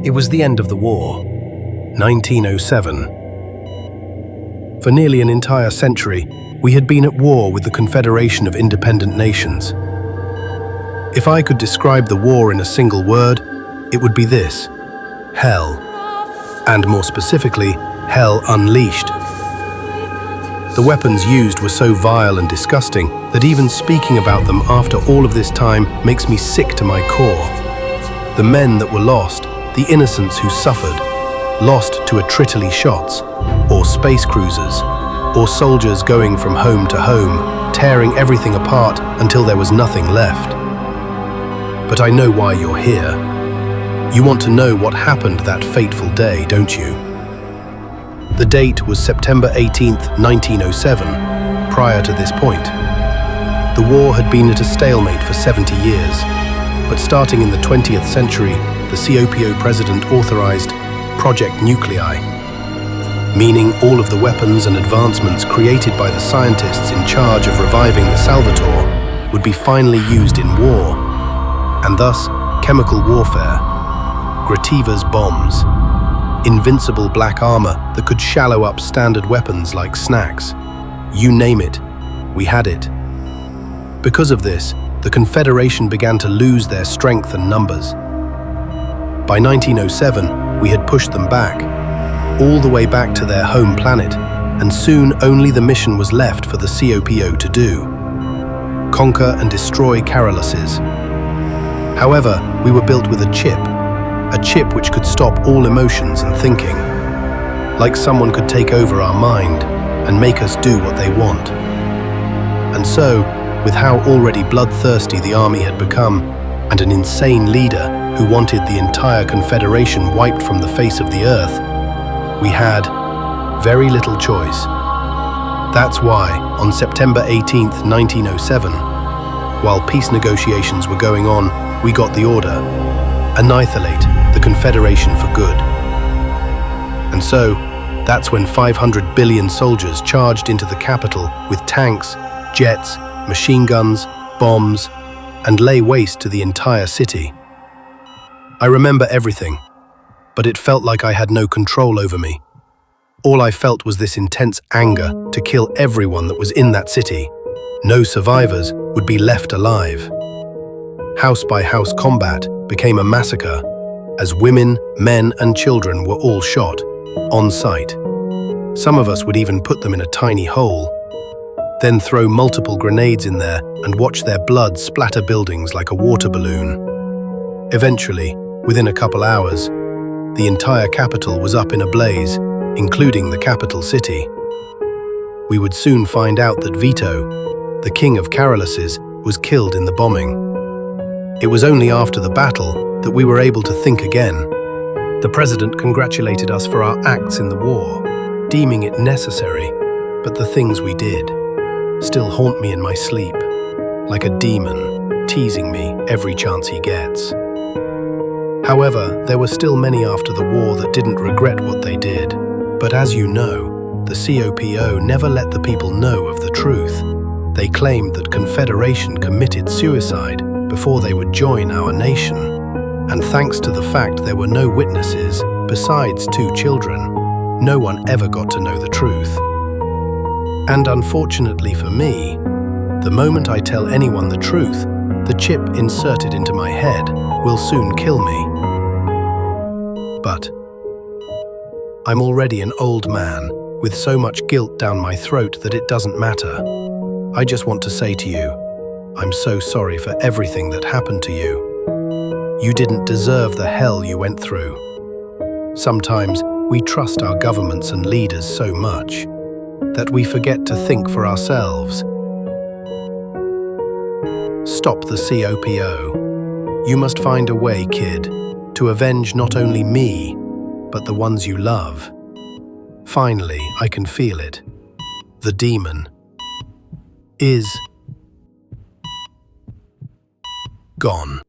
It was the end of the war, 1907. For nearly an entire century, we had been at war with the Confederation of Independent Nations. If I could describe the war in a single word, it would be this: hell. And more specifically, hell unleashed. The weapons used were so vile and disgusting that even speaking about them after all of this time makes me sick to my core. The men that were lost, the innocents who suffered, lost to atritely shots, or space cruisers, or soldiers going from home to home, tearing everything apart until there was nothing left. But I know why you're here. You want to know what happened that fateful day, don't you? The date was September 18th, 1907. Prior to this point, the war had been at a stalemate for 70 years, but starting in the 20th century, the C.O.P.O. president authorized Project Nuclei, meaning all of the weapons and advancements created by the scientists in charge of reviving the Salvatore would be finally used in war, and thus chemical warfare, Grativa's bombs, invincible black armor that could shallow up standard weapons like snacks. You name it, we had it. Because of this, the Confederation began to lose their strength and numbers. By 1907, we had pushed them back, all the way back to their home planet, and soon only the mission was left for the C.O.P.O. to do: conquer and destroy Caroluses. However, we were built with a chip which could stop all emotions and thinking, like someone could take over our mind and make us do what they want. And so, with how already bloodthirsty the army had become, and an insane leader who wanted the entire Confederation wiped from the face of the earth, we had very little choice. That's why, on September 18th, 1907, while peace negotiations were going on, we got the order: annihilate the Confederation for good. And so, that's when 500 billion soldiers charged into the capital with tanks, jets, machine guns, bombs, and lay waste to the entire city. I remember everything, but it felt like I had no control over me. All I felt was this intense anger to kill everyone that was in that city. No survivors would be left alive. House-by-house combat became a massacre, as women, men, and children were all shot, on sight. Some of us would even put them in a tiny hole, then throw multiple grenades in there and watch their blood splatter buildings like a water balloon. Eventually, within a couple hours, the entire capital was up in a blaze, including the capital city. We would soon find out that Vito, the king of Caroluses, was killed in the bombing. It was only after the battle that we were able to think again. The president congratulated us for our acts in the war, deeming it necessary, but the things we did still haunt me in my sleep, like a demon teasing me every chance he gets. However, there were still many after the war that didn't regret what they did. But as you know, the C.O.P.O. never let the people know of the truth. They claimed that Confederation committed suicide before they would join our nation. And thanks to the fact there were no witnesses, besides 2 children, no one ever got to know the truth. And unfortunately for me, the moment I tell anyone the truth, the chip inserted into my head will soon kill me. But I'm already an old man with so much guilt down my throat that it doesn't matter. I just want to say to you, I'm so sorry for everything that happened to you. You didn't deserve the hell you went through. Sometimes we trust our governments and leaders so much that we forget to think for ourselves. Stop the C.O.P.O. You must find a way, kid, to avenge not only me, but the ones you love. Finally, I can feel it. The demon is gone.